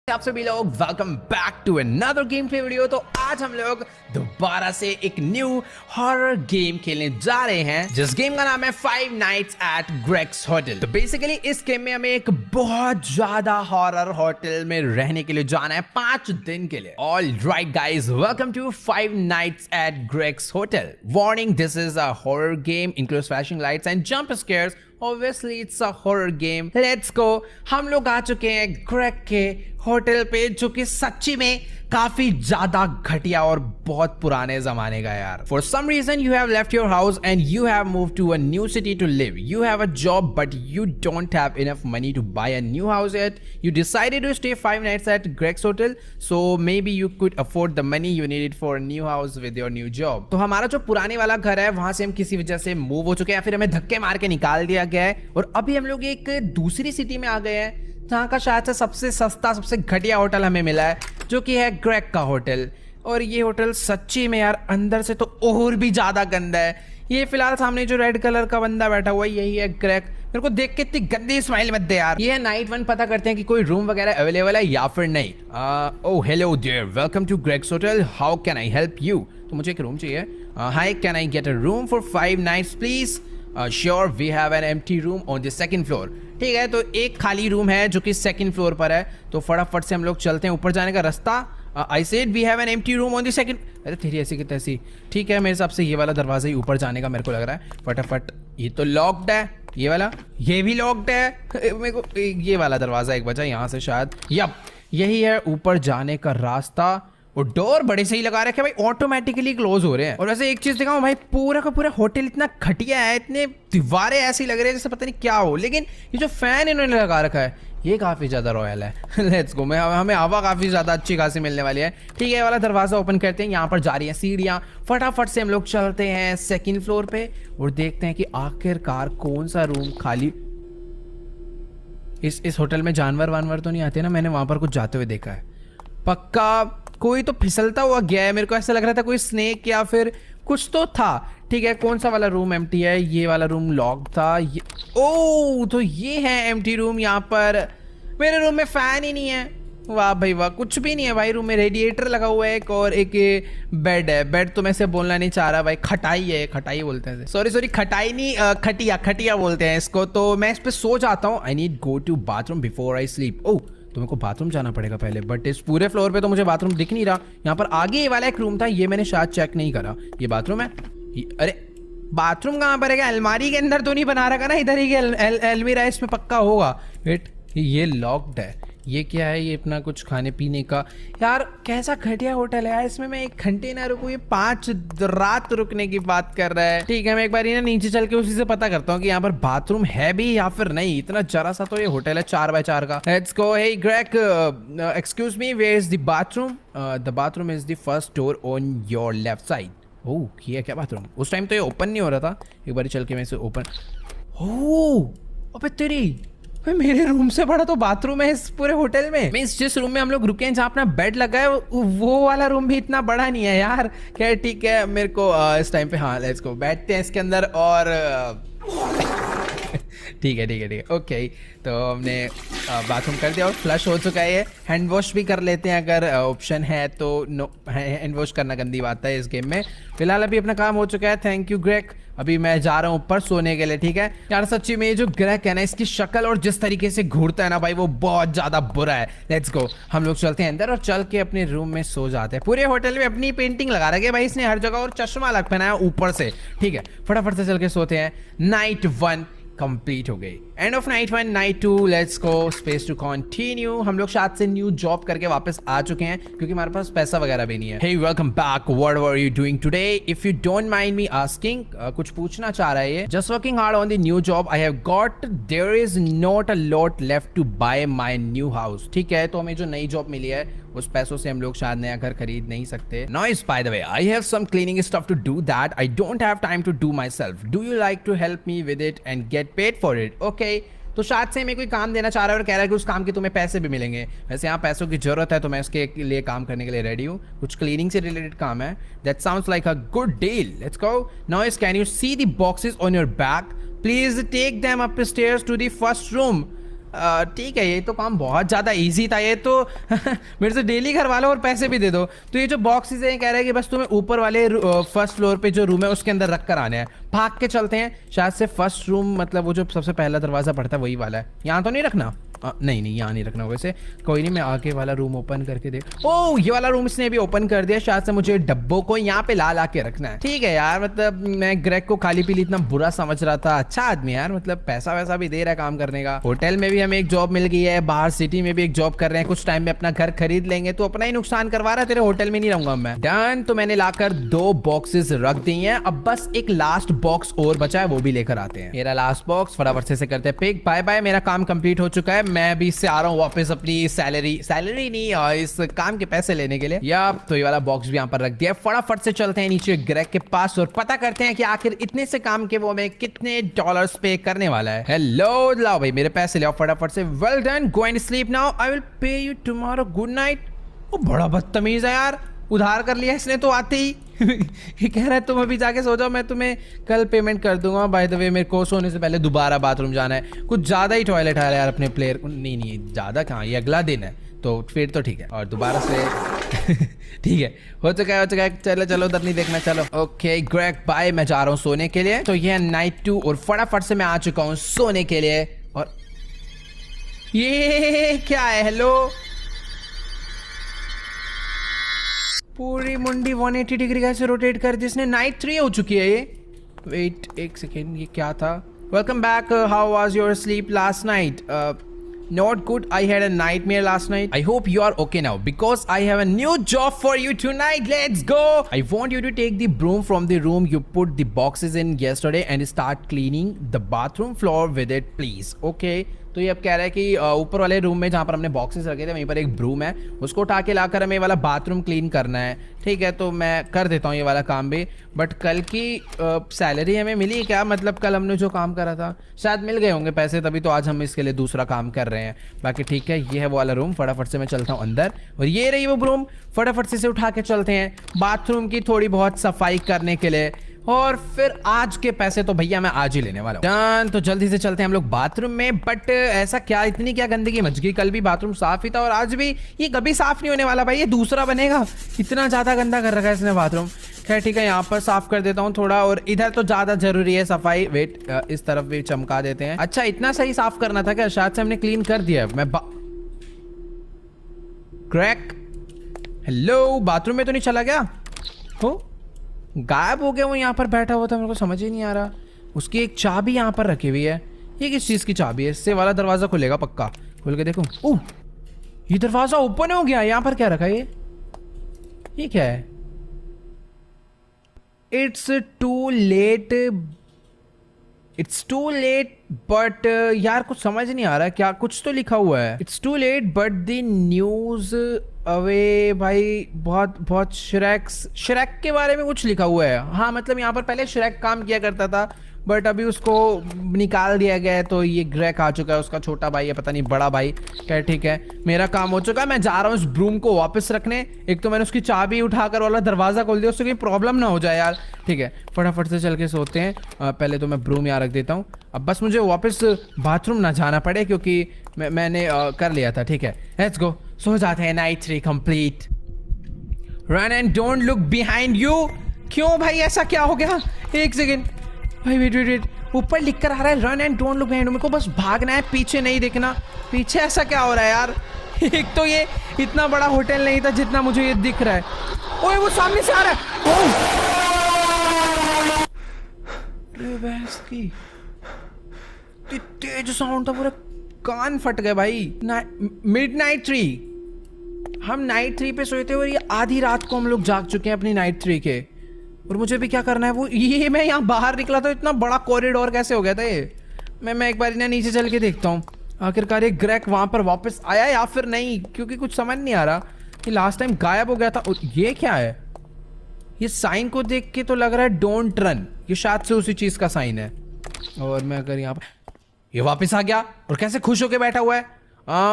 आप सभी लोग welcome back to another game play video. तो आज हम लोग दोबारा से एक न्यू हॉरर गेम खेलने जा रहे हैं जिस गेम का नाम है five nights at Greg's hotel. तो बेसिकली इस गेम में हमें एक बहुत ज्यादा हॉरर होटल में रहने के लिए जाना है 5 दिन के लिए। All right guys, welcome to five nights at Greg's hotel. Warning, this is a horror game, includes flashing lights and jump scares. Obviously it's a horror game. Let's go। हम लोग आ चुके हैं ग्रेग के होटल पे, जो कि सच्ची में काफी ज्यादा घटिया और बहुत पुराने जमाने का यार। For some reason you have left your house and you have moved to a new city to live. You have a job but you don't have enough money to buy a new house yet. You decided to stay 5 nights at Greg's hotel, so maybe you could afford the money you needed for a new house with your new job. तो हमारा जो पुराने वाला घर है वहां से हम किसी वजह से मूव हो चुके हैं, फिर हमें धक्के मार के निकाल दिया गया है और अभी हम लोग एक दूसरी सिटी में आ गए हैं जहाँ का शायद से सबसे सस्ता सबसे घटिया होटल हमें मिला है, जो कि है ग्रेग का होटल। और ये होटल सच्ची में यार अंदर से तो और भी ज्यादा गंदा है। ये फिलहाल सामने जो रेड कलर का बंदा बैठा हुआ है यही है ग्रेग। मेरे को देख के इतनी गंदी स्माइल मत दे यार। ये है नाइट 1। पता करते हैं कि कोई रूम वगैरह अवेलेबल है या फिर नहीं। Oh hello there, welcome to Greg's hotel, how can I help you. तो मुझे एक रूम चाहिए। Hi, can I get a room for 5 nights please. Sure, we have an empty room on the second floor. ठीक है, तो एक खाली room है जो कि सेकंड फ्लोर पर है, तो फटाफट से हम लोग चलते हैं। ऊपर जाने का रास्ता, I said we have an empty room on the second. अरे तेरी ऐसी की तैसी। ठीक है, मेरे हिसाब से ये वाला दरवाजा ही ऊपर जाने का मेरे को लग रहा है। फटाफट, ये तो लॉक्ड है, ये वाला, ये भी लॉक्ड है। मेरे को ये वाला दरवाजा एक बचा यहाँ से शायद। यप, यही है ऊपर जाने का रास्ता। और डोर बड़े सही लगा रखे भाई, ऑटोमेटिकली क्लोज हो रहे हैं। और वैसे एक चीज दिखाऊं भाई, पूरा का पूरा होटल इतना घटिया है, इतने दीवारें ऐसी लग रही है जैसे पता नहीं क्या हो। लेकिन ये जो फैन इन्होंने लगा रखा है ये काफी ज्यादा रॉयल है। लेट्स गो, हमें हवा काफी ज्यादा अच्छी खासी मिलने वाली है। ठीक है, ये वाला दरवाजा ओपन करते हैं। यहाँ पर जा रही है सीढ़ियाँ। फटाफट से हम लोग चलते हैं सेकंड फ्लोर पे और देखते हैं कि आखिरकार कौन सा रूम खाली। इस होटल में जानवर वानवर तो नहीं आते ना? मैंने वहां पर कुछ जाते हुए देखा है। पक्का कोई तो फिसलता हुआ गया है, मेरे को ऐसा लग रहा था कोई स्नेक या फिर कुछ तो था। ठीक है, कौन सा वाला रूम एम्प्टी है? ये वाला रूम लॉक था। ये ओ, तो ये है एम्प्टी रूम। यहाँ पर मेरे रूम में फैन ही नहीं है। वाह भाई वाह, कुछ भी नहीं है भाई रूम में। रेडिएटर लगा हुआ है एक, और एक बेड है। बेड तो मैं से बोलना नहीं चाह रहा भाई, खटाई है, खटाई बोलते हैं। सॉरी, खटाई नहीं, खटिया बोलते हैं इसको। तो मैं इस पे सो जाता हूँ। I need go to bathroom before I sleep. Oh, तो मेरे को बाथरूम जाना पड़ेगा पहले, बट इस पूरे फ्लोर पे तो मुझे बाथरूम दिख नहीं रहा। यहाँ पर आगे ये वाला एक रूम था, ये मैंने शायद चेक नहीं करा। ये बाथरूम है? अरे बाथरूम कहाँ पर है? अलमारी के अंदर तो नहीं बना रखा ना? इधर ही अलमीरा इसमें पक्का होगा। वेट, ये लॉक्ड है। ये क्या है? ये अपना कुछ खाने पीने का। यार कैसा घटिया होटल है यार, इसमें मैं 1 घंटे ना रुकूं, ये 5 रात रुकने की बात कर रहा है। ठीक है, मैं एक बार ना नीचे चल के उसी से पता करता हूँ कि यहाँ पर बाथरूम है भी या फिर नहीं। इतना जरा सा तो ये होटल है 4x4 का। Let's go. Hey Greg, excuse me, where is the bathroom? The bathroom is the first door on your left side. Oh, ये क्या बाथरूम? उस टाइम तो ये ओपन नहीं हो रहा था। एक बार चल के मैं इसे ओपन। ओह अबे तेरी, मेरे रूम से बड़ा तो बाथरूम है इस पूरे होटल में। मींस जिस रूम में हम लोग रुके हैं, जहाँ अपना बेड लगा है, वो वाला रूम भी इतना बड़ा नहीं है यार। क्या ठीक है, मेरे को इस टाइम पे, हाँ लेट्स गो, बैठते हैं इसके अंदर। और ठीक है, ओके। तो हमने बाथरूम कर दिया और फ्लश हो चुका है ये। हैंड वॉश भी कर लेते हैं अगर ऑप्शन है तो। नो, हैंड वॉश करना गंदी बात है इस गेम में। फिलहाल अभी अपना काम हो चुका है। Thank you Greg. अभी मैं जा रहा हूँ ऊपर सोने के लिए। ठीक है यार, सच्ची में ये जो ग्रेग है ना, इसकी शक्ल और जिस तरीके से घूरता है ना भाई, वो बहुत ज्यादा बुरा है। लेट्स गो, हम लोग चलते हैं अंदर और चल के अपने रूम में सो जाते हैं। पूरे होटल में अपनी पेंटिंग लगा रखी है भाई इसने हर जगह, और चश्मा लग पहनाया ऊपर से। ठीक है, फटाफट से चल के सोते हैं। नाइट 1 कंप्लीट हो गई। End of night 1, night 2, let's go, space to continue. हम लोग शायद से न्यू जॉब करके वापस आ चुके हैं, क्योंकि हमारे पास पैसा वगैरह भी नहीं है। Hey welcome back, what were you doing today? If you don't mind me asking, कुछ पूछना चाह रहा है ये। Just working hard on the new job I have got, there is not a lot left to buy my new house. ठीक है, तो हमें जो नई जॉब मिली है उस पैसों से हम लोग शायद नया घर खरीद नहीं सकते। Noise, by the way, I have some cleaning stuff to do that I don't have time to do myself. Do you like to help me with it and get paid for it? Okay, तो शायद से हमें कोई काम देना चाह रहा है और कह रहा है कि उस काम के तुम्हें पैसे भी मिलेंगे। वैसे यहाँ पैसों की जरूरत है तो मैं इसके लिए काम करने के लिए रेडी हूँ। कुछ क्लीनिंग से रिलेटेड काम है। That sounds like a good deal, let's go. Noise, can you see the boxes on your back? Please take them upstairs to the first room. ठीक है, ये तो काम बहुत ज़्यादा इजी था, ये तो मेरे से डेली करवा लो और पैसे भी दे दो। तो ये जो बॉक्सेस हैं कह रहे हैं कि बस तुम्हें ऊपर वाले फर्स्ट फ्लोर पे जो रूम है उसके अंदर रख कर आने हैं। भाग के चलते हैं, शायद से फर्स्ट रूम मतलब वो जो सबसे पहला दरवाज़ा पड़ता है वही वाला है। यहाँ तो नहीं रखना? नहीं नहीं, यहाँ नहीं रखना। वैसे कोई नहीं, मैं आगे वाला रूम ओपन करके देख। ओह, ये वाला रूम इसने भी ओपन कर दिया। शायद से मुझे डब्बों को यहाँ पे ला के रखना है। ठीक है यार, मतलब मैं ग्रेग को खाली पीली इतना बुरा समझ रहा था। अच्छा आदमी यार, मतलब पैसा वैसा भी दे रहा है काम करने का। होटल में भी हमें एक जॉब मिल गई है, बाहर सिटी में भी एक जॉब कर रहे हैं। कुछ टाइम में अपना घर खरीद लेंगे। तो अपना ही नुकसान करवा रहा है, तेरे होटल में नहीं रहूंगा मैं। डन। तो मैंने लाकर 2 बॉक्सेस रख दी हैं। अब बस एक लास्ट बॉक्स और बचा है, वो भी लेकर आते हैं। मेरा लास्ट बॉक्स फटाफट से करते हैं पिक। बाय बाय, मेरा काम कंप्लीट हो चुका है। मैं भी इससे आ रहा हूँ वापस अपनी सैलरी नहीं, इस काम के पैसे लेने के लिए। या तो ये वाला बॉक्स भी यहाँ पर रख दिया। फटाफट से चलते हैं नीचे ग्रेग के पास और पता करते हैं कि आखिर इतने से काम के वो हमें कितने डॉलर्स पे करने वाला है। हेलो, लाओ भाई मेरे पैसे ले आओ फटाफट से। Well done, go and sleep now, I will pay you tomorrow, good night. वो बड़ा बदतमीज है यार, उधार कर लिया इसने तो आते ही। ये कह रहा है तुम अभी जाके सो जाओ, मैं तुम्हें कल पेमेंट कर दूंगा। बाय द वे मेरे को सोने से पहले दोबारा बाथरूम जाना है। कुछ ज़्यादा ही टॉयलेट है यार अपने प्लेयर को। नहीं नहीं, ज़्यादा कहाँ, ये अगला दिन है तो फिर तो ठीक है। और दोबारा से ठीक है, हो चुका है। चलो चलो, उधर नहीं देखना, चलो। ओके ग्रेग बाय, मैं जा रहा हूँ सोने के लिए। तो ये है नाइट 2 और फटाफट से मैं आ चुका हूँ सोने के लिए। और ये क्या है? हेलो, पूरी मुंडी 180 डिग्री कैसे रोटेट कर दी इसने। नाइट 3 हो चुकी है ये। वेट एक सेकेंड, ये क्या था? Welcome back, how was your sleep last night? Not good. I had a nightmare last night. I hope you are okay now because I have a new job for you tonight. Let's go. I want you to take the broom from the room you put the boxes in yesterday and start cleaning the bathroom floor with it, please. Okay. तो ये अब कह रहा है कि ऊपर वाले room में जहाँ पर हमने बॉक्सेस रखे थे वहीं पर एक ब्रूम है, उसको उठा के लाकर हमें वाला बाथरूम क्लीन करना है। ठीक है, तो मैं कर देता हूँ ये वाला काम भी। बट कल की सैलरी हमें मिली क्या? मतलब कल हमने जो काम करा था शायद मिल गए होंगे पैसे, तभी तो आज हम इसके लिए दूसरा काम कर रहे हैं। बाकी ठीक है, ये है वो वाला रूम। फटाफट से मैं चलता हूँ अंदर और ये रही वो ब्रूम। फटाफट से उठा के चलते हैं बाथरूम की थोड़ी बहुत सफाई करने के लिए। और फिर आज के पैसे तो भैया मैं आज ही लेने वाला हूँ। डन। तो जल्दी से चलते हैं हम लोग बाथरूम में। बट ऐसा क्या, इतनी क्या गंदगी मच गई? कल भी बाथरूम साफ ही था और आज भी। ये कभी साफ नहीं होने वाला भाई, ये दूसरा बनेगा। इतना ज्यादा गंदा कर रखा है इसने बाथरूम। खैर ठीक है, यहाँ पर साफ कर देता हूँ थोड़ा। और इधर तो ज्यादा जरूरी है सफाई। वेट, इस तरफ भी चमका देते हैं। अच्छा, इतना सही साफ करना था क्या? शायद से हमने क्लीन कर दिया है। मैं क्रैक, हेलो, बाथरूम में तो नहीं चला गया? हो, गायब हो गया वो। यहाँ पर बैठा हुआ था, मेरे को समझ ही नहीं आ रहा। उसकी एक चाबी यहाँ पर रखी हुई है। ये किस चीज़ की चाबी है? इससे वाला दरवाज़ा खुलेगा पक्का। खोल के देखूँ। ओह, ये दरवाज़ा ओपन हो गया। यहाँ पर क्या रखा है? ये क्या है? इट्स टू लेट बट यार कुछ समझ नहीं आ रहा क्या। कुछ तो लिखा हुआ है, it's too late but the news away. भाई बहुत श्रेक के बारे में कुछ लिखा हुआ है। हाँ, मतलब यहाँ पर पहले श्रेक काम किया करता था बट अभी उसको निकाल दिया गया है। तो ये ग्रेग आ चुका है, उसका छोटा भाई है, पता नहीं बड़ा भाई। क्या ठीक है, मेरा काम हो चुका है। मैं जा रहा हूँ इस ब्रूम को वापस रखने। एक तो मैंने उसकी चाबी उठाकर वाला दरवाजा खोल दिया, उससे कोई प्रॉब्लम ना हो जाए यार। ठीक है, फटाफट से चल के सोते हैं। पहले तो मैं ब्रूम यहाँ रख देता हूँ। अब बस मुझे वापस बाथरूम ना जाना पड़े क्योंकि मैंने कर लिया था। ठीक है, लेट्स गो, सो जाते हैं। Night 3 complete. Run and don't look behind you. क्यों भाई, ऐसा क्या हो गया? एक सेकेंड भाई, वेट, ऊपर लिख कर आ रहा है run and don't look behind. मेरे को बस भागना है, पीछे नहीं देखना। पीछे ऐसा क्या हो रहा है यार? एक तो ये इतना बड़ा होटल नहीं था जितना मुझे ये दिख रहा है। ओए, वो सामने से आ रहा है। की तेज साउंड था, पूरा कान फट गए भाई। मिडनाइट 3, हम नाइट 3 पे सोए थे और ये आधी रात को हम लोग जाग चुके हैं अपनी नाइट 3 के। और मुझे भी क्या करना है वो, ये मैं यहाँ बाहर निकला तो इतना बड़ा कॉरिडोर कैसे हो गया था ये? मैं एक बार इन्हें नीचे चल के देखता हूँ आखिरकार ये ग्रेग वहाँ पर वापस आया या फिर नहीं, क्योंकि कुछ समझ नहीं आ रहा। ये लास्ट टाइम गायब हो गया था। और ये क्या है? ये साइन को देख के तो लग रहा है डोंट रन। ये शायद से उसी चीज़ का साइन है। और मैं अगर यहाँ पर, ये वापस आ गया और कैसे खुश होके बैठा हुआ है।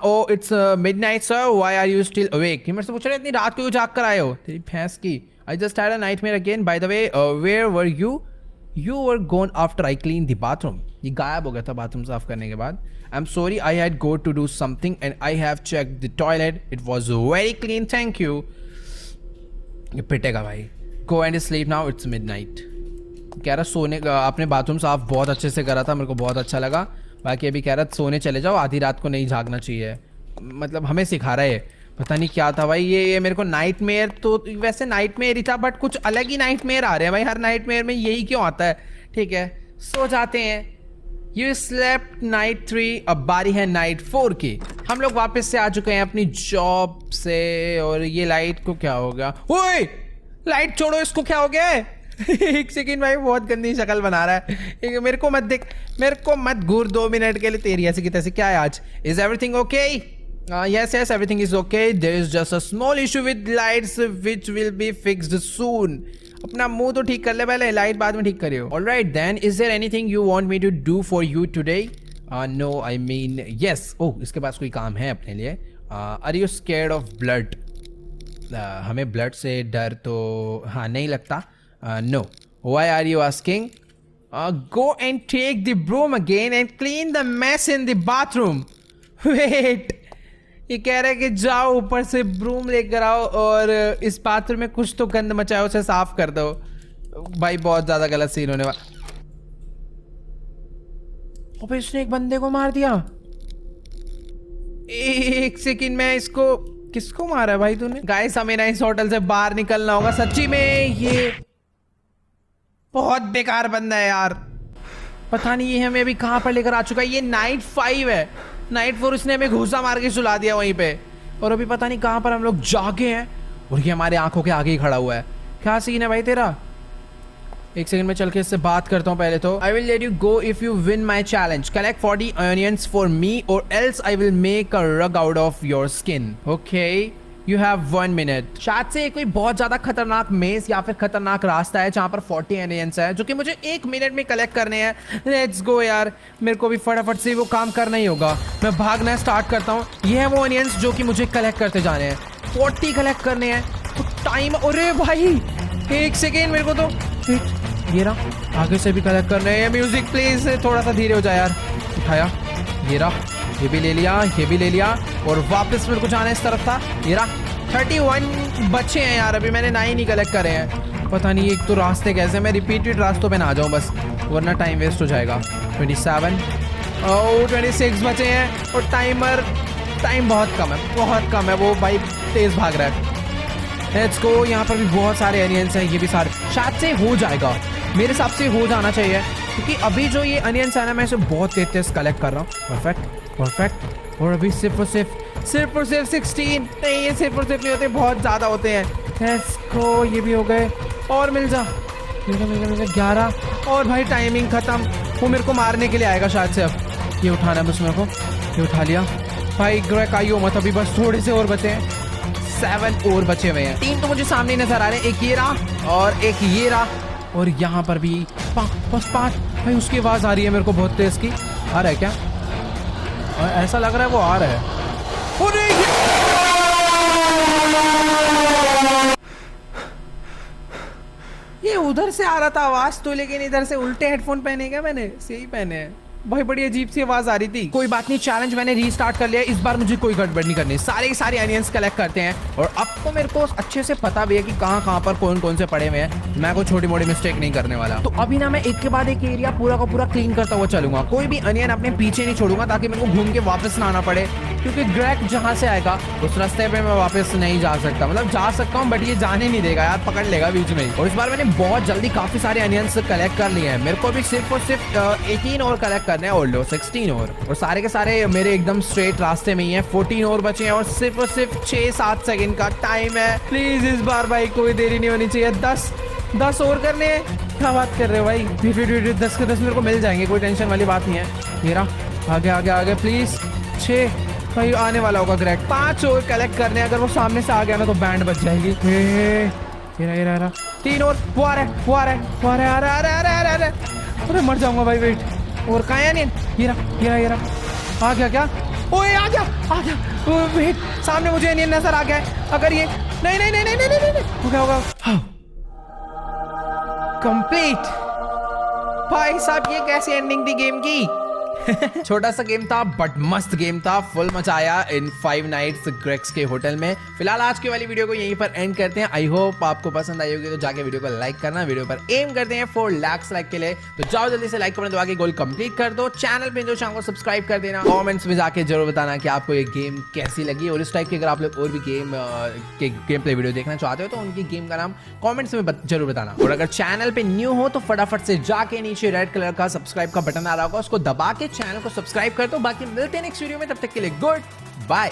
Oh it's midnight sir, why are you still awake? ये मेरे से पूछ रहे इतनी रात को क्यों जाग कर आए हो? तेरी भैंस की। I just had a nightmare again. By the way, where were you? You were gone after I cleaned the bathroom. ये गायब हो गया था बाथरूम साफ करने के बाद। I am sorry, I had go to do something and I have check the toilet, it was very clean, thank you. ये पिटेगा भाई। Go and sleep now, it's midnight. कह रहा सोने का, आपने बाथरूम साफ बहुत अच्छे से करा था, मेरे को बहुत अच्छा लगा। बाकी अभी कह रहा सोने चले जाओ, आधी रात को नहीं जागना चाहिए। मतलब हमें सिखा रहा है, पता नहीं क्या था भाई। ये मेरे को नाइटमेयर, तो वैसे नाइटमेयर ही था बट कुछ अलग ही नाइटमेयर आ रहे हैं भाई। हर नाइटमेयर में यही क्यों आता है? ठीक है, सो जाते हैं। यू स्लेप्ट नाइट 3, अब बारी है नाइट 4 की। हम लोग वापस से आ चुके हैं अपनी जॉब से। और ये लाइट को क्या हो गया? ओए लाइट छोड़ो, इसको क्या हो गया है? एक सेकंड भाई, बहुत गंदी शक्ल बना रहा है। मेरे को मत देख, मेरे को मत घूर 2 मिनट के लिए। तेरी ऐसी की तैसी। क्या है आज? Is everything okay? Yes, everything is okay. There is just a small issue with lights which will be fixed soon. अपना मुंह तो ठीक कर ले पहले, लाइट बाद में ठीक करियो। Alright then, is there anything you want me to do for you today? No, I mean yes. Oh, इसके पास कोई काम है अपने लिए। Are you scared of blood? हमें ब्लड से डर तो हाँ नहीं लगता। No. Why are you asking? Go and take the broom again and clean the mess in the bathroom. Wait. ये कह रहा है कि जाओ ऊपर से ब्रूम लेकर आओ और इस बाथरूम में कुछ तो गंद मचाओ, उसे साफ कर दो। भाई बहुत ज्यादा गलत सीन होने वाला। अबे इसने एक बंदे को मार दिया। एक सेकंड में इसको, किसको मारा है भाई तूने? गाइस हमें ना इस होटल से बाहर निकलना होगा सच्ची में। ये बहुत बेकार बंदा है यार। पता नहीं ये हमें अभी कहां पर लेकर आ चुका है। ये नाइट 5 है, नाइट 4 इसने हमें घूसा मार के सुला दिया वहीं पे। और अभी पता नहीं कहां पर हम लोग जागे हैं और ये हमारे आंखों के आगे ही खड़ा हुआ है। क्या सीन है भाई तेरा? एक सेकंड में चल के इससे बात करता हूँ पहले तो। I will let you go if you win my challenge. Collect 40 onions for me और else I will make a rug out of your skin. Okay, you have 1 minute. शायद से कोई बहुत ज्यादा खतरनाक मेज या फिर खतरनाक रास्ता है जहां पर 40 ऑनियंस है जो कि मुझे 1 मिनट में कलेक्ट करने हैं। लेट्स गो यार, मेरे को भी फटाफट से वो काम करना ही होगा। मैं भागना स्टार्ट करता हूँ। ये है वो ऑनियंस जो कि मुझे कलेक्ट करते जाने हैं। 40 कलेक्ट करने हैं तो टाइम। अरे भाई एक सेकेंड, मेरे को तो ये रहा, आगे से भी कलेक्ट करने हैं। म्यूजिक प्लीज थोड़ा सा धीरे हो जाए यार। उठाया, ये रहा, ये भी ले लिया, ये भी ले लिया और वापस मेरे को जाना इस तरफ था। ये रहा, 31 बच्चे हैं यार, अभी मैंने 9 ही कलेक्ट करे हैं। पता नहीं एक तो रास्ते कैसे, मैं रिपीटेड रास्तों पे ना आ जाऊँ बस, वरना टाइम वेस्ट हो जाएगा। 27 और 26 बचे हैं और टाइम बहुत कम है, बहुत कम है। वो भाई तेज भाग रहा है। Let's go. यहाँ पर भी बहुत सारे अनियंस हैं, ये भी सारे शायद से हो जाएगा, मेरे हिसाब से हो जाना चाहिए क्योंकि अभी जो ये अनियंस है ना मैं इसे बहुत तेज कलेक्ट कर रहा हूँ। परफेक्ट। और अभी सिर्फ और सिर्फ 16 नहीं, ये सिर्फ और सिर्फ नहीं होते, बहुत ज़्यादा होते हैं। लेट्स गो, ये भी हो गए और मिल जा 11 और भाई टाइमिंग खत्म। वो मेरे को मारने के लिए आएगा शायद से। अब ये उठाना है बस मेरे को, ये उठा लिया भाई। ग्रैक आइयो मत, अभी बस थोड़े से और बचे हैं। 7 और बचे हुए हैं। 3 तो मुझे सामने नजर आ रहे हैं, एक ये रहा और एक ये रहा और यहाँ पर भी बस 5। भाई उसकी आवाज़ आ रही है मेरे को बहुत तेज की। आ रहा है क्या? ऐसा लग रहा है वो आ रहा है। ये उधर से आ रहा था आवाज तो, लेकिन इधर से उल्टे हेडफोन पहने क्या मैंने? सही पहने हैं भाई, बड़ी अजीब सी आवाज आ रही थी। कोई बात नहीं, चैलेंज मैंने रीस्टार्ट कर लिया। इस बार मुझे कोई गड़बड़ नहीं करनी, सारे अनियंस कलेक्ट करते हैं। और अब तो मेरे को अच्छे से पता भी है कि कहाँ पर कौन से पड़े हुए हैं। मैं कोई छोटी मोटी मिस्टेक नहीं करने वाला। तो अभी ना मैं एक के बाद एक एरिया पूरा का पूरा क्लीन करता हुआ चलूंगा। कोई भी अनियन अपने पीछे नहीं छोड़ूंगा ताकि मेरे को घूम के वापस ना आना पड़े, क्योंकि ग्रैक जहाँ से आएगा उस रास्ते पे मैं वापस नहीं जा सकता। मतलब जा सकता हूँ बट ये जाने नहीं देगा यार, पकड़ लेगा बीच में। और इस बार मैंने बहुत जल्दी काफी सारे अनियंस कलेक्ट कर लिए हैं। मेरे को भी सिर्फ और सिर्फ 18 और कलेक्ट करने हैं, और 16 और सारे के सारे मेरे एकदम स्ट्रेट रास्ते में ही है। 14 और बचे हैं और सिर्फ 6-7 सेकंड का टाइम है। प्लीज इस बार भाई कोई देरी नहीं होनी चाहिए। 10 और करने हैं। क्या बात कर रहे हो भाई? 10 के 10 मेरे को मिल जाएंगे, कोई टेंशन वाली बात नहीं है। मेरा आगे प्लीज। 6 भाई आने वाला होगा ग्रैक। 5 और कलेक्ट करने, अगर वो सामने से आ गया ना तो बैंड बच जाएगी। ये रहा 3 और। वो आ रहा है। अरे मर जाऊंगा भाई, वेट। और कहाँ है? ये रहा। आ गया क्या? ओए आ गया। वेट, सामने मुझे अनियन नजर आ गया है। अगर ये नहीं हो गया होगा। कंप्लीट। भाई साहब ये कैसी एंडिंग थी गेम की? छोटा सा गेम था बट मस्त गेम था, फुल मचाया इन 5 नाइट्स ग्रेक्स के होटल में। फिलहाल आज की वाली वीडियो को यहीं पर एंड करते हैं। आई होप आपको पसंद आई होगी, तो जाके वीडियो को लाइक करना। वीडियो पर एम करते हैं 4 लाख लाइक के लिए, तो जाओ जल्दी से लाइक करना दबा के गोल कंप्लीट कर दो। चैनल पे जो चैनल को सब्सक्राइब कर देना। कमेंट्स में जाके जरूर बताना कि आपको ये गेम कैसी लगी, और इस टाइप के अगर आप लोग और भी गेम प्ले वीडियो देखना चाहते हो तो उनकी गेम का नाम कमेंट्स में जरूर बताना। और अगर चैनल पे न्यू हो तो फटाफट से जाके नीचे रेड कलर का सब्सक्राइब का बटन आ रहा होगा, उसको दबा के चैनल को सब्सक्राइब कर दो। बाकी मिलते हैं नेक्स्ट वीडियो में, तब तक के लिए गुड बाय।